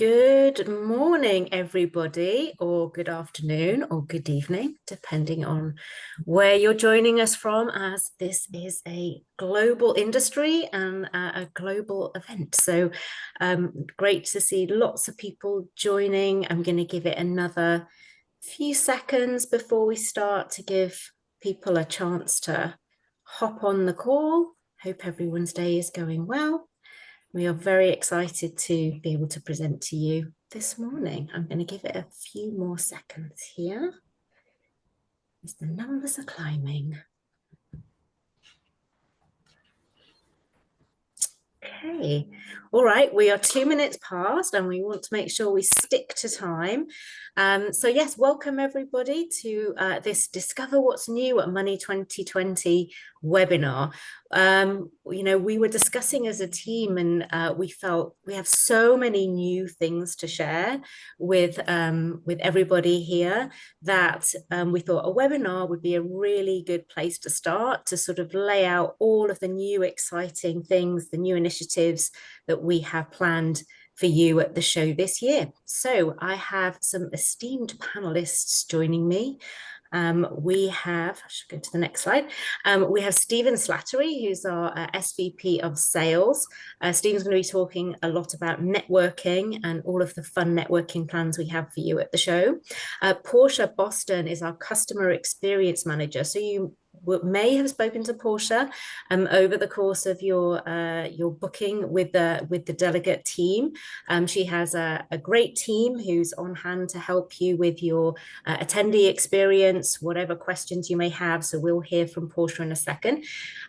Good morning, everybody, or good afternoon, or good evening, depending on where you're joining us from, as this is a global industry and a global event. So great to see lots of people joining. I'm going to give it another few seconds before we start to give people a chance to hop on the call. Hope everyone's day is going well. We are very excited to be able to present to you this morning. I'm going to give it a few more seconds here as the numbers are climbing. Okay, all right, we are 2 minutes past and we want to make sure we stick to time. So yes, welcome everybody to this Discover What's New at Money 2020 webinar. We were discussing as a team and we felt we have so many new things to share with everybody here that we thought a webinar would be a really good place to start to sort of lay out all of the new exciting things, the new initiatives that we have planned for you at the show this year. So I have some esteemed panelists joining me. I should go to the next slide. We have Stephen Slattery, who's our SVP of Sales. Stephen's going to be talking a lot about networking and all of the fun networking plans we have for you at the show. Portia Boston is our Customer Experience Manager. So you may have spoken to Portia over the course of your booking with the delegate team. She has a great team who's on hand to help you with your attendee experience, whatever questions you may have. So we'll hear from Portia in a second.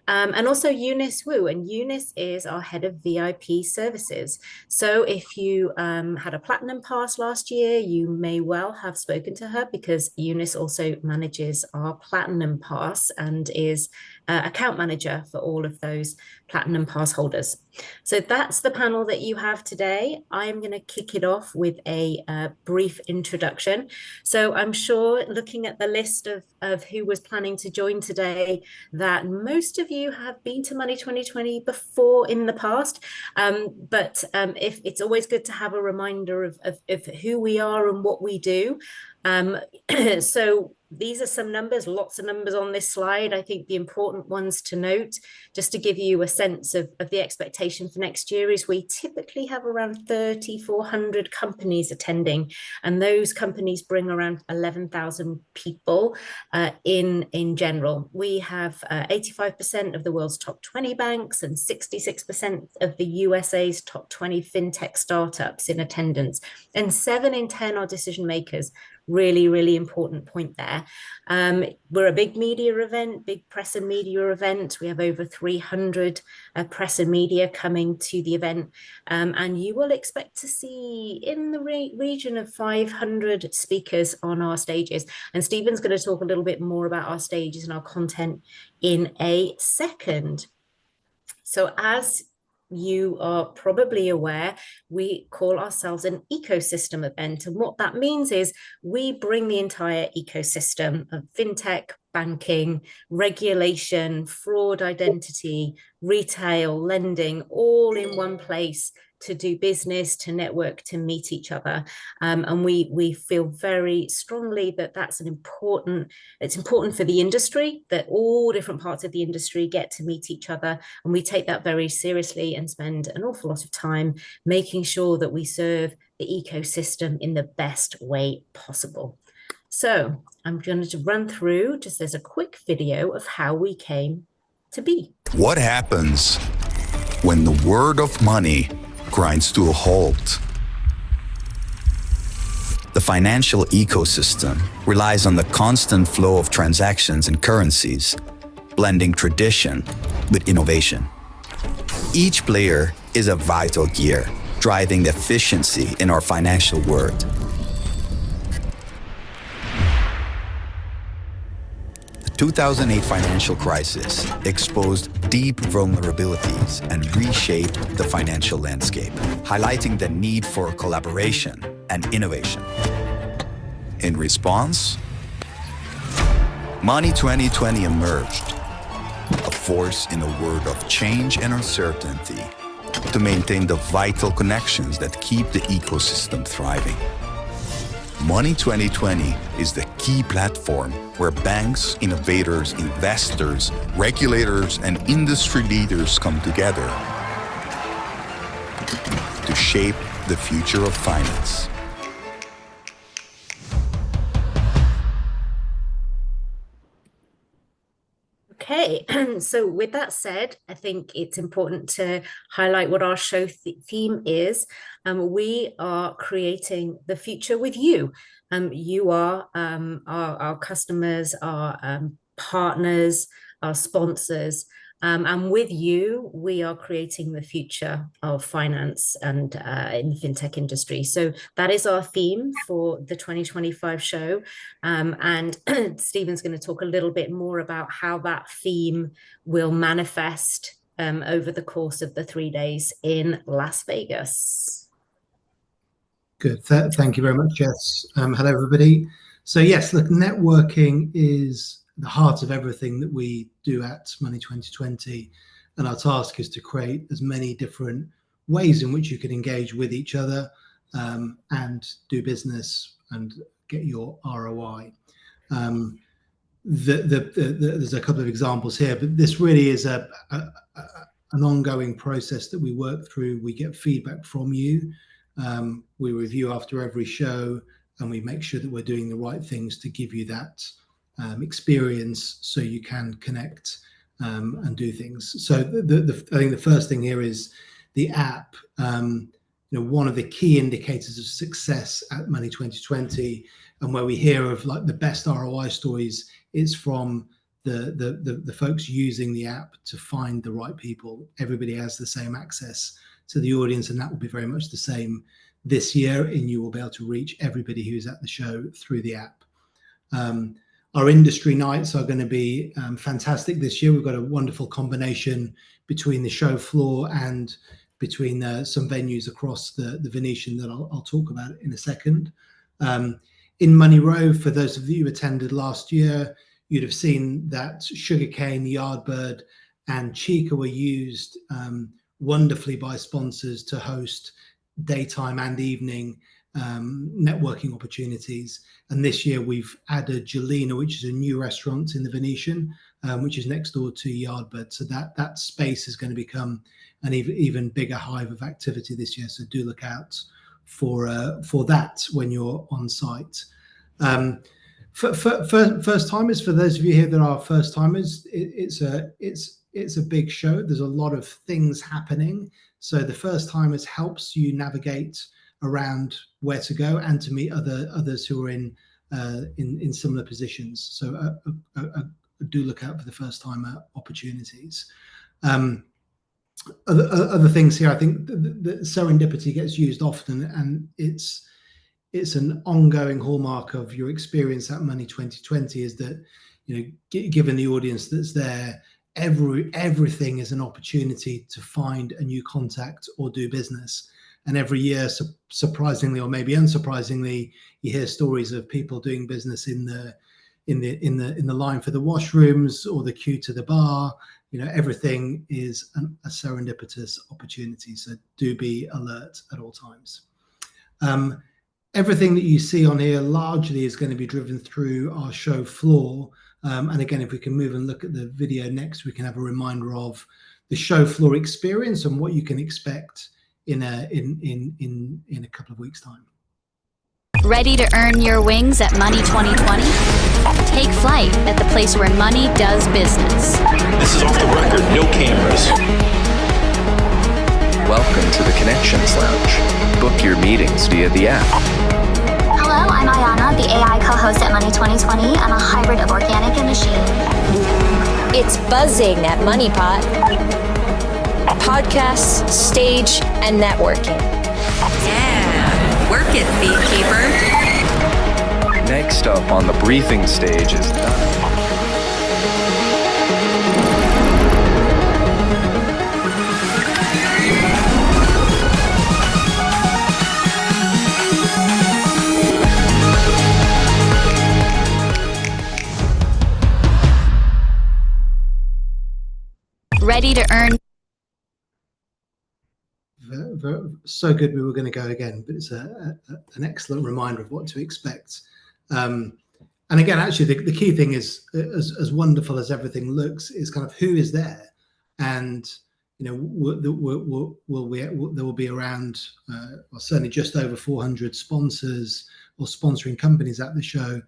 And also Eunice Wu, and Eunice is our head of VIP services. So if you had a platinum pass last year, you may well have spoken to her because Eunice also manages our platinum pass and is account manager for all of those platinum pass holders. So that's the panel that you have today. I'm going to kick it off with a brief introduction. So I'm sure, looking at the list of who was planning to join today, that most of you have been to Money 2020 before in the past. But if it's always good to have a reminder of who we are and what we do. So these are some numbers, lots of numbers on this slide. I think the important ones to note, just to give you a sense of the expectation for next year, is we typically have around 3,400 companies attending, and those companies bring around 11,000 people in general. We have 85% of the world's top 20 banks and 66% of the USA's top 20 fintech startups in attendance, and 7 in 10 are decision makers. Really, really important point there. We're a big media event, big press and media event. We have over 300 press and media coming to the event. And you will expect to see in the region of 500 speakers on our stages. And Stephen's going to talk a little bit more about our stages and our content in a second. So as you are probably aware, we call ourselves an ecosystem event. And what that means is we bring the entire ecosystem of fintech, banking, regulation, fraud identity, retail, lending, all in one place to do business, to network, to meet each other. And we feel very strongly that it's important for the industry, that all different parts of the industry get to meet each other. And we take that very seriously and spend an awful lot of time making sure that we serve the ecosystem in the best way possible. So I'm going to run through just as a quick video of how we came to be. What happens when the word of money grinds to a halt? The financial ecosystem relies on the constant flow of transactions and currencies, blending tradition with innovation. Each player is a vital gear, driving efficiency in our financial world. The 2008 financial crisis exposed deep vulnerabilities and reshaped the financial landscape, highlighting the need for collaboration and innovation. In response, Money 2020 emerged, a force in a world of change and uncertainty, to maintain the vital connections that keep the ecosystem thriving. Money 2020 is the key platform where banks, innovators, investors, regulators, and industry leaders come together to shape the future of finance. Okay, so with that said, I think it's important to highlight what our show theme is. We are creating the future with you. You are our customers, our partners, our sponsors. And with you, we are creating the future of finance and in the fintech industry. So that is our theme for the 2025 show. And Stephen's going to talk a little bit more about how that theme will manifest over the course of the 3 days in Las Vegas. Good. Thank you very much, Jess. Hello, everybody. So yes, look, networking is the heart of everything that we do at Money 2020. And our task is to create as many different ways in which you can engage with each other and do business and get your ROI. There's a couple of examples here, but this really is an ongoing process that we work through. We get feedback from you. We review after every show, and we make sure that we're doing the right things to give you that experience so you can connect and do things. So I think the first thing here is the app. One of the key indicators of success at Money 2020, and where we hear of like the best ROI stories, is from the folks using the app to find the right people. Everybody has the same access to the audience, and that will be very much the same this year, and you will be able to reach everybody who's at the show through the app. Our industry nights are going to be fantastic this year. We've got a wonderful combination between the show floor and between some venues across the Venetian that I'll talk about in a second. In Money Row, for those of you who attended last year, you'd have seen that Sugarcane, Yardbird, and Chica were used wonderfully by sponsors to host daytime and evening networking opportunities. And this year we've added Gelina, which is a new restaurant in the Venetian, which is next door to Yardbird. So that space is going to become an even bigger hive of activity this year. So do look out for that when you're on site. For first timers, for those of you here that are first timers, it's a big show. There's a lot of things happening. So the first timers helps you navigate around where to go and to meet others who are in similar positions. So do look out for the first timer opportunities. Other things here, I think the serendipity gets used often, and it's an ongoing hallmark of your experience at Money 2020 is that, given the audience that's there, everything is an opportunity to find a new contact or do business. And every year, surprisingly or maybe unsurprisingly, you hear stories of people doing business in the line for the washrooms or the queue to the bar. Everything is a serendipitous opportunity. So do be alert at all times. Everything that you see on here largely is going to be driven through our show floor. And again, if we can move and look at the video next, we can have a reminder of the show floor experience and what you can expect in a couple of weeks' time. Ready to earn your wings at Money 2020? Take flight at the place where money does business. This is off the record, no cameras. Welcome to the Connections Lounge. Book your meetings via the app. Hello, I'm Ayana, the AI co-host at Money 2020. I'm a hybrid of organic and machine. It's buzzing at MoneyPot. Podcasts, stage, and networking. Yeah, work it, beekeeper. Next up on the briefing stage is Donna. Ready to earn so good we were going to go again, but it's an excellent reminder of what to expect. And again, actually, the key thing is, as wonderful as everything looks, is kind of who is there, and there will be around, well, certainly just over 400 sponsors or sponsoring companies at the show.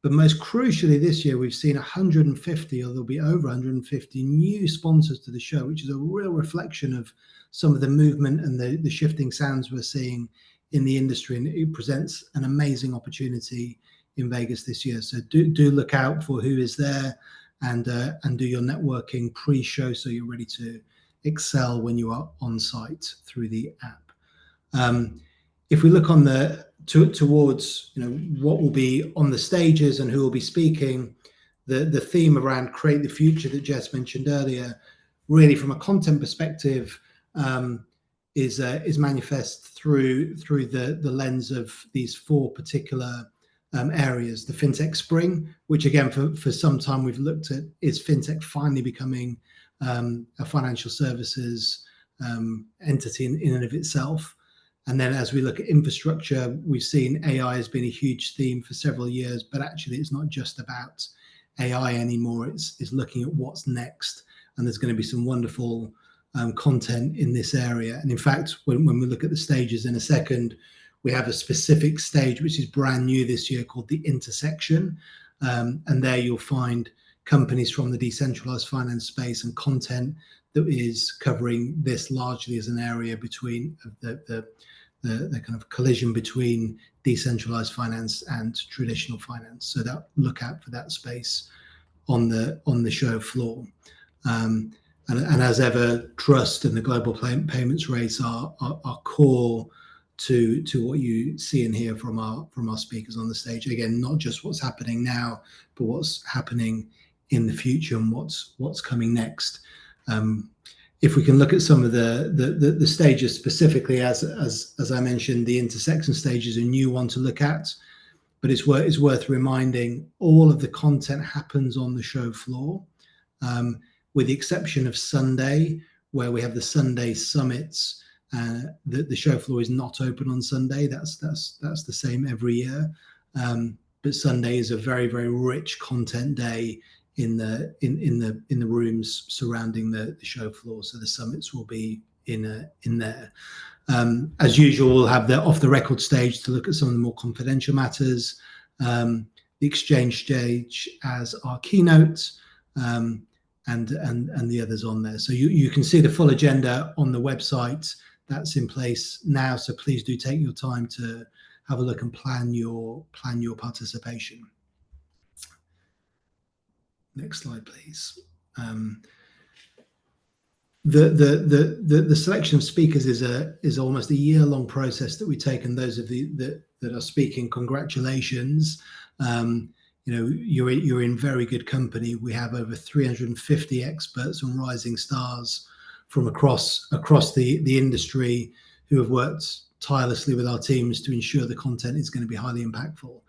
But most crucially, this year we've seen 150, or there'll be over 150 new sponsors to the show, which is a real reflection of some of the movement and the shifting sands we're seeing in the industry, and it presents an amazing opportunity in Vegas this year. So do look out for who is there, and do your networking pre-show so you're ready to excel when you are on site through the app. If we look on towards what will be on the stages and who will be speaking, the theme around create the future that Jess mentioned earlier, really from a content perspective, is manifest through the lens of these four particular areas. The FinTech Spring, which again for some time we've looked at, is FinTech finally becoming a financial services entity in and of itself. And then as we look at infrastructure, we've seen AI has been a huge theme for several years, but actually it's not just about AI anymore. It's looking at what's next, and there's going to be some wonderful content in this area. And in fact, when we look at the stages in a second, we have a specific stage which is brand new this year called the Intersection, and there you'll find companies from the decentralized finance space and content that is covering this largely as an area between the kind of collision between decentralized finance and traditional finance. So that look out for that space on the show floor. And as ever, trust and the global payments race are core to what you see and hear from our speakers on the stage. Again, not just what's happening now, but what's happening in the future and what's coming next. If we can look at some of the stages specifically, as I mentioned, the intersection stage is a new one to look at, but it's worth reminding all of the content happens on the show floor, with the exception of Sunday, where we have the Sunday summits. The show floor is not open on Sunday. That's the same every year, but Sunday is a very, very rich content day in the rooms surrounding the show floor. So the summits will be in there. As usual, we'll have the off the record stage to look at some of the more confidential matters, the exchange stage as our keynote, and the others on there. So you can see the full agenda on the website that's in place now. So please do take your time to have a look and plan your participation. Next slide, please. The selection of speakers is almost a year-long process that we take, and those of that are speaking, congratulations. You're in very good company. We have over 350 experts and rising stars from across the industry who have worked tirelessly with our teams to ensure the content is going to be highly impactful.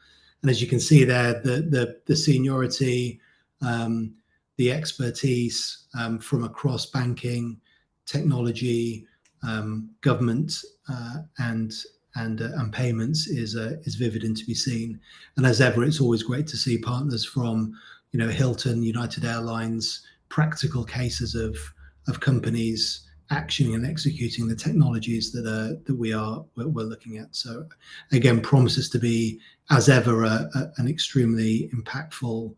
And as you can see there, the seniority, the expertise from across banking, technology, government, and payments is vivid and to be seen. And as ever, it's always great to see partners from Hilton, United Airlines, practical cases of companies actioning and executing the technologies that we're looking at. So again, promises to be, as ever, an extremely impactful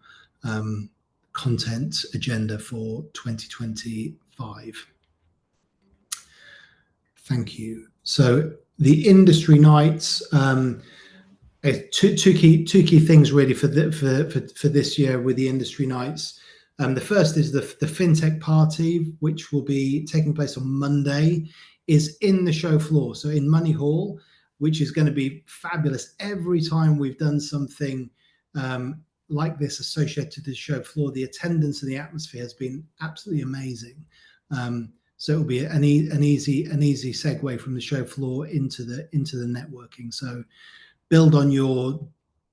content agenda for 2025. Thank you. So the industry nights, two key things really for this year with the industry nights. The first is the FinTech party, which will be taking place on Monday, is in the show floor, so in Money Hall, which is going to be fabulous. Every time we've done something like this associated to the show floor, the attendance and the atmosphere has been absolutely amazing. So it will be an easy segue from the show floor into the networking. So build on your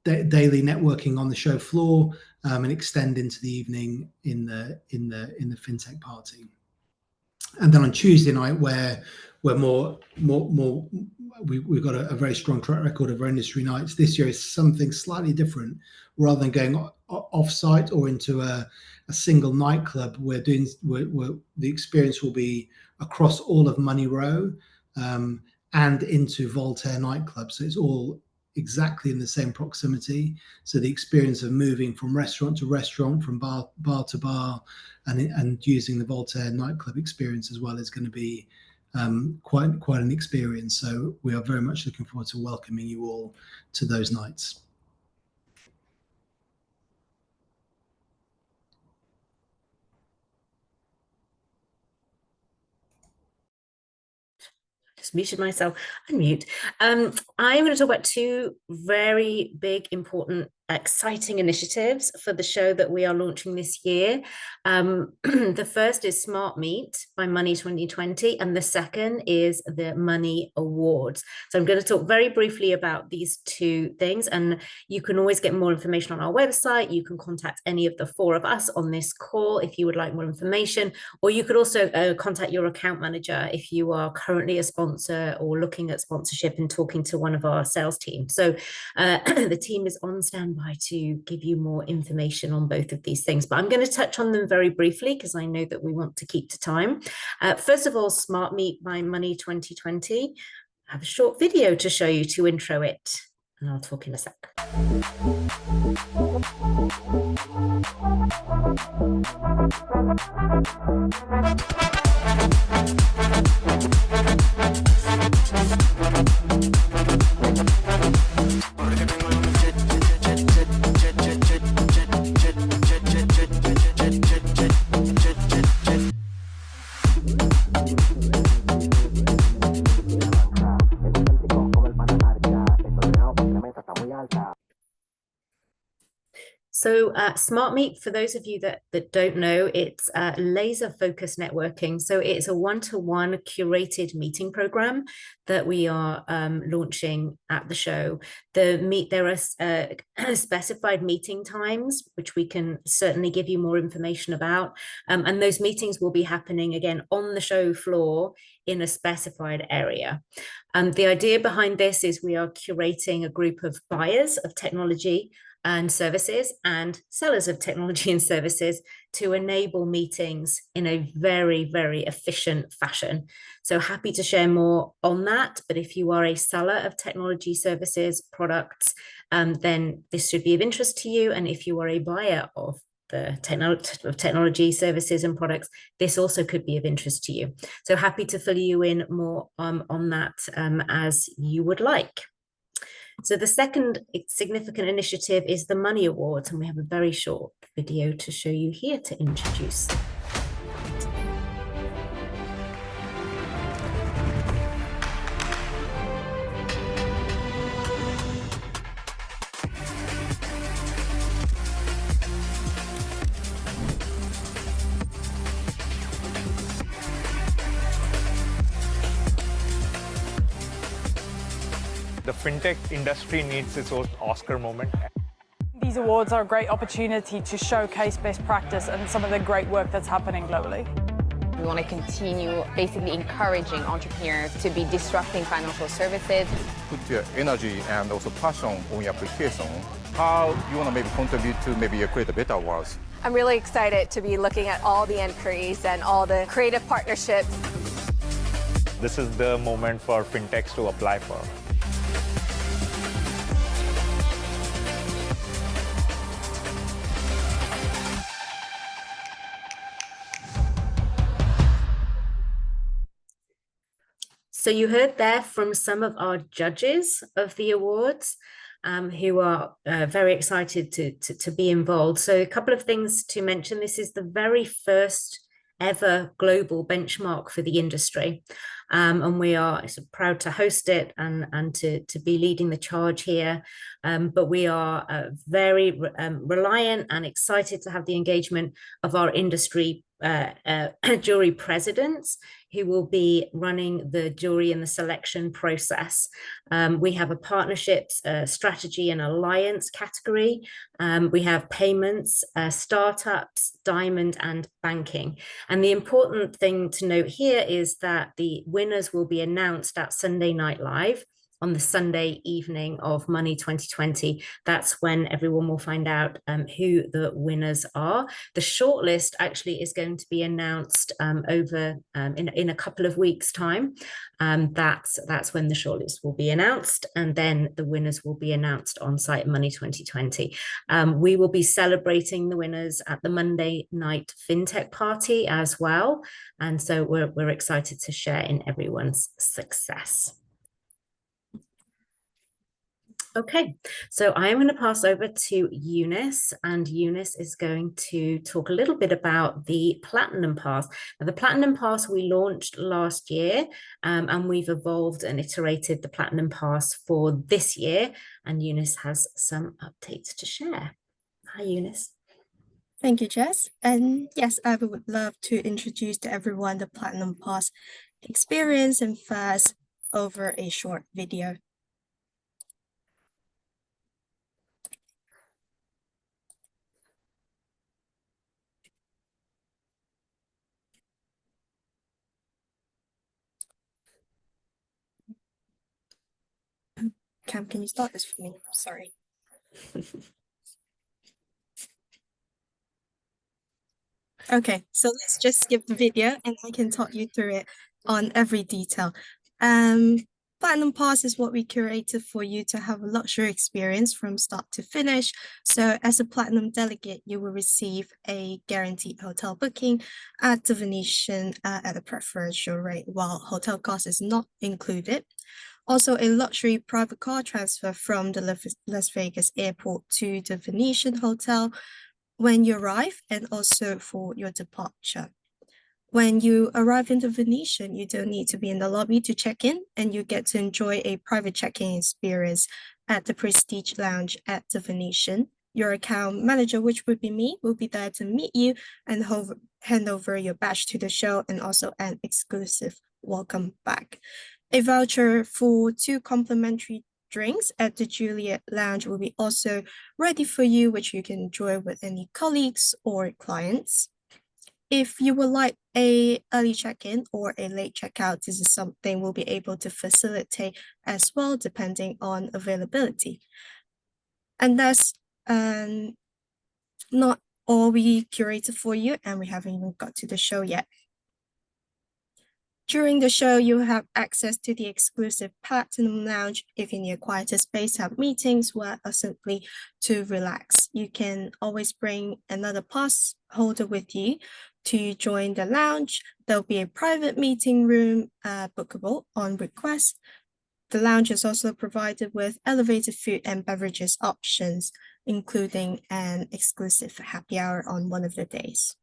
daily networking on the show floor and extend into the evening in the FinTech party. And then on Tuesday night, where we're we've got a very strong track record of our industry nights. This year is something slightly different. Rather than going off-site or into a single nightclub, the experience will be across all of Money Row and into Voltaire nightclub. So it's all exactly in the same proximity. So the experience of moving from restaurant to restaurant, from bar to bar, and using the Voltaire nightclub experience as well is going to be quite an experience. So we are very much looking forward to welcoming you all to those nights. Just muted myself. Unmute. I'm going to talk about two very big, important, exciting initiatives for the show that we are launching this year. The first is SmartMeet by Money2020, and the second is the Money Awards. So I'm going to talk very briefly about these two things, and you can always get more information on our website. You can contact any of the four of us on this call if you would like more information, or you could also contact your account manager if you are currently a sponsor or looking at sponsorship and talking to one of our sales team. So the team is on standby to give you more information on both of these things, but I'm going to touch on them very briefly because I know that we want to keep to time. First of all, SmartMeet by Money2020. I have a short video to show you to intro it, and I'll talk in a sec. So SmartMeet, for those of you that don't know, it's laser focused networking. So it's a one-to-one curated meeting program that we are launching at the show. There are specified meeting times, which we can certainly give you more information about. And those meetings will be happening again on the show floor in a specified area. The idea behind this is we are curating a group of buyers of technology and services and sellers of technology and services to enable meetings in a very, very efficient fashion. So happy to share more on that. But if you are a seller of technology services, products, then this should be of interest to you. And if you are a buyer of the technology services and products, this also could be of interest to you. So happy to fill you in more on that as you would like. So the second significant initiative is the Money Awards, and we have a very short video to show you here to introduce. The fintech industry needs its own Oscar moment. These awards are a great opportunity to showcase best practice and some of the great work that's happening globally. We want to continue basically encouraging entrepreneurs to be disrupting financial services. Put your energy and also passion on your application. How you want to maybe contribute to maybe create a better world. I'm really excited to be looking at all the inquiries and all the creative partnerships. This is the moment for fintechs to apply for. So you heard there from some of our judges of the awards who are very excited to be involved. So a couple of things to mention. This is the very first ever global benchmark for the industry. And we are proud to host it and to be leading the charge here. But we are very reliant and excited to have the engagement of our industry jury presidents who will be running the jury and the selection process. We have a partnerships, strategy and alliance category. We have payments, startups, diamond and banking. And the important thing to note here is that the winners will be announced at Sunday Night Live on the Sunday evening of Money 2020. That's when everyone will find out who the winners are. The shortlist actually is going to be announced in a couple of weeks' time. That's when the shortlist will be announced, and then the winners will be announced on site at Money 2020. We will be celebrating the winners at the Monday night Fintech party as well, and so we're excited to share in everyone's success. Okay, so I'm going to pass over to Eunice, and Eunice is going to talk a little bit about the Platinum Pass. Now, the Platinum Pass we launched last year, and we've evolved and iterated the Platinum Pass for this year, and Eunice has some updates to share. Hi, Eunice. Thank you, Jess. And yes, I would love to introduce to everyone the Platinum Pass experience and first over a short video. Cam, can you start this for me? Sorry. Okay, so let's just skip the video and I can talk you through it on every detail. Platinum Pass is what we curated for you to have a luxury experience from start to finish. So as a Platinum delegate, you will receive a guaranteed hotel booking at the Venetian at a preferential rate, while hotel cost is not included. Also, a luxury private car transfer from the Las Vegas airport to the Venetian hotel when you arrive, and also for your departure. When you arrive in the Venetian, you don't need to be in the lobby to check in, and you get to enjoy a private check-in experience at the Prestige Lounge at the Venetian. Your account manager, which would be me, will be there to meet you and hand over your badge to the show, and also an exclusive welcome back. A voucher for 2 complimentary drinks at the Juliet Lounge will be also ready for you, which you can enjoy with any colleagues or clients. If you would like a early check-in or a late checkout, this is something we'll be able to facilitate as well, depending on availability. And that's not all we curated for you, and we haven't even got to the show yet. During the show, you have access to the exclusive Platinum Lounge. If you need a quieter space to have meetings or simply to relax, you can always bring another pass holder with you to join the lounge. There'll be a private meeting room bookable on request. The lounge is also provided with elevated food and beverages options, including an exclusive happy hour on one of the days.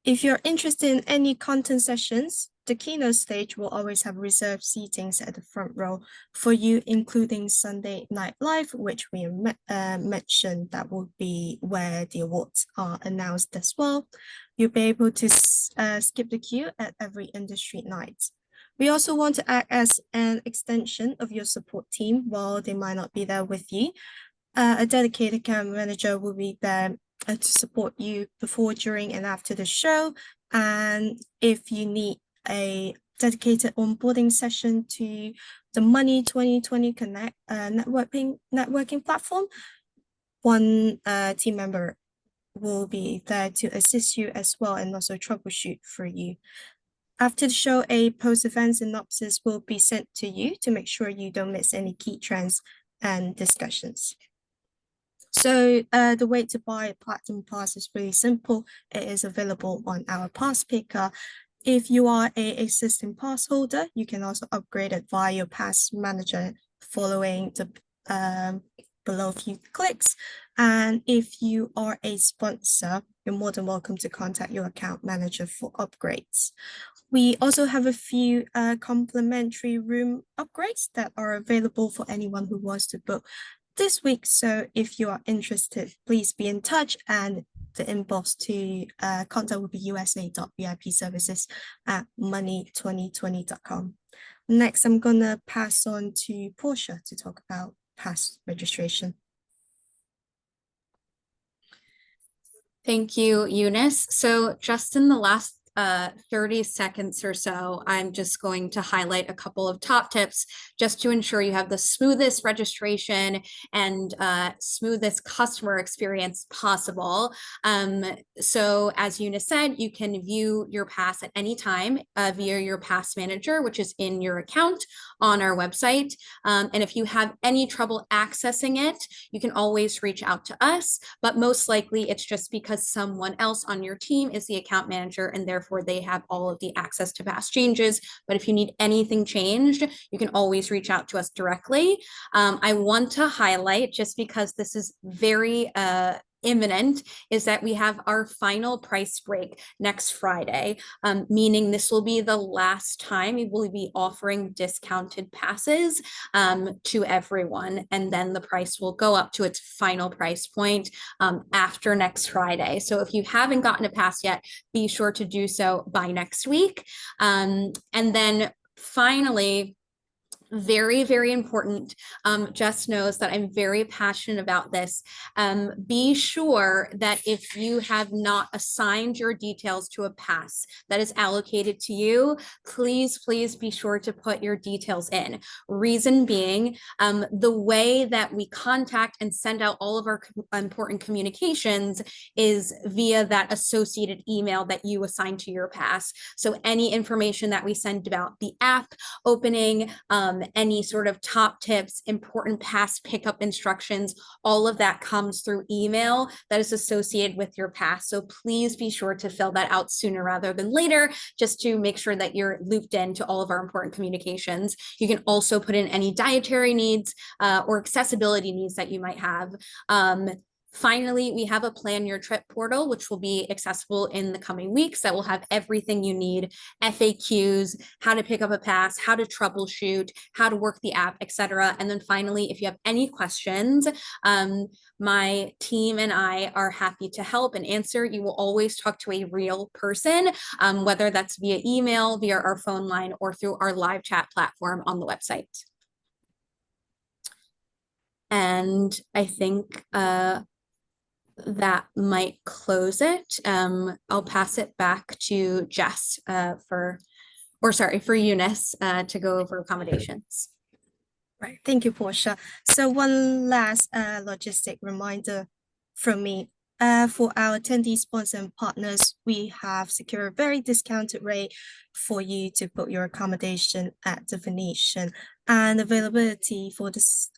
If you're interested in any content sessions, the keynote stage will always have reserved seatings at the front row for you, including Sunday Night Live, which we mentioned that will be where the awards are announced as well. You'll be able to skip the queue at every industry night. We also want to act as an extension of your support team while they might not be there with you. A dedicated account manager will be there to support you before, during, and after the show. And if you need a dedicated onboarding session to the Money20 Connect networking platform, one team member will be there to assist you as well, and also troubleshoot for you. After the show, a post-event synopsis will be sent to you to make sure you don't miss any key trends and discussions. So the way to buy a Platinum Pass is really simple. It is available on our pass picker. If you are an existing pass holder, you can also upgrade it via your pass manager following the below few clicks. And if you are a sponsor, you're more than welcome to contact your account manager for upgrades. We also have a few complimentary room upgrades that are available for anyone who wants to book this week. So if you are interested, please be in touch, and the inbox to contact will be usa.vipservices@money2020.com. Next, I'm gonna pass on to Portia to talk about pass registration. Thank you, Eunice. So just in the last 30 seconds or so, I'm just going to highlight a couple of top tips just to ensure you have the smoothest registration and smoothest customer experience possible. So as Eunice said, you can view your pass at any time via your pass manager, which is in your account on our website. And if you have any trouble accessing it, you can always reach out to us, but most likely it's just because someone else on your team is the account manager and therefore they have all of the access to pass changes. But if you need anything changed, you can always reach out to us directly. I want to highlight, just because this is very imminent, is that we have our final price break next Friday, meaning this will be the last time we will be offering discounted passes to everyone, and then the price will go up to its final price point after next Friday. So if you haven't gotten a pass yet, be sure to do so by next week. And then finally, very, very important, Jess knows that I'm very passionate about this. Be sure that if you have not assigned your details to a pass that is allocated to you, please be sure to put your details in. Reason being, the way that we contact and send out all of our important communications is via that associated email that you assign to your pass. So any information that we send about the app opening, any sort of top tips, important pass pickup instructions, all of that comes through email that is associated with your pass. So please be sure to fill that out sooner rather than later, just to make sure that you're looped into all of our important communications. You can also put in any dietary needs or accessibility needs that you might have. Finally, we have a Plan Your Trip portal, which will be accessible in the coming weeks, that will have everything you need: FAQs, how to pick up a pass, how to troubleshoot, how to work the app, etc. And then finally, if you have any questions, my team and I are happy to help and answer. You will always talk to a real person, whether that's via email, via our phone line, or through our live chat platform on the website. And I think that might close it. I'll pass it back to Jess for Eunice to go over accommodations. Right, thank you, Portia. So one last logistic reminder from me. For our attendees, sponsors, and partners, we have secured a very discounted rate for you to book your accommodation at the Venetian. And availability for this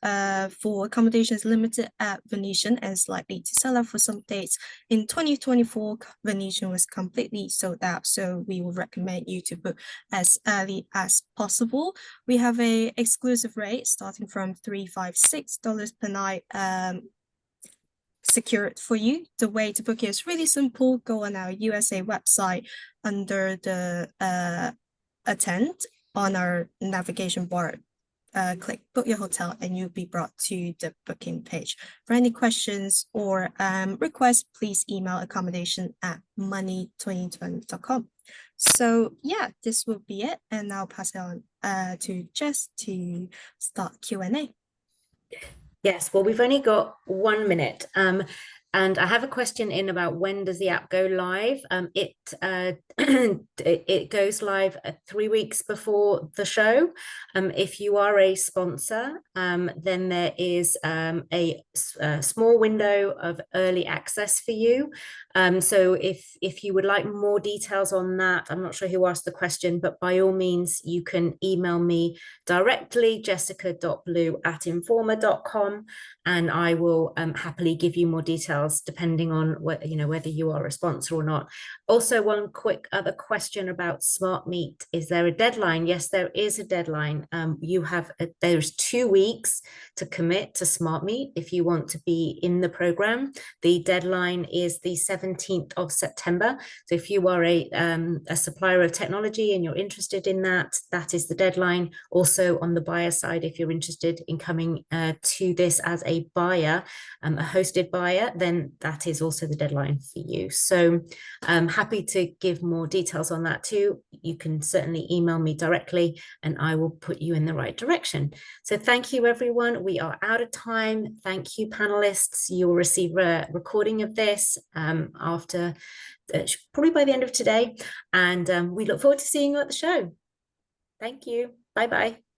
for accommodations limited at Venetian and slightly to sell out for some dates. In 2024, Venetian was completely sold out, so we will recommend you to book as early as possible. We have a exclusive rate starting from $356 per night. Secured for you. The way to book it is really simple. Go on our USA website under the attend on our navigation bar. Click book your hotel and you'll be brought to the booking page. For any questions or requests, please email accommodation@money2020.com. So yeah, this will be it, and I'll pass it on to Jess to start Q&A. Yes, well, we've only got 1 minute. And I have a question in about when does the app go live? It goes live 3 weeks before the show. If you are a sponsor, then there is a small window of early access for you. So if you would like more details on that, I'm not sure who asked the question, but by all means, you can email me directly, jessica.blue@informa.com, and I will happily give you more details depending on whether you are a sponsor or not. Also, one quick other question about SmartMeet. Is there a deadline? Yes, there is a deadline. There's 2 weeks to commit to SmartMeet if you want to be in the program. The deadline is the 17th of September. So if you are a supplier of technology and you're interested in that, that is the deadline. Also on the buyer side, if you're interested in coming to this as a buyer, a hosted buyer, then then that is also the deadline for you. So I'm happy to give more details on that too. You can certainly email me directly and I will put you in the right direction. So thank you, everyone. We are out of time. Thank you, panelists. You'll receive a recording of this after probably by the end of today. And we look forward to seeing you at the show. Thank you. Bye-bye.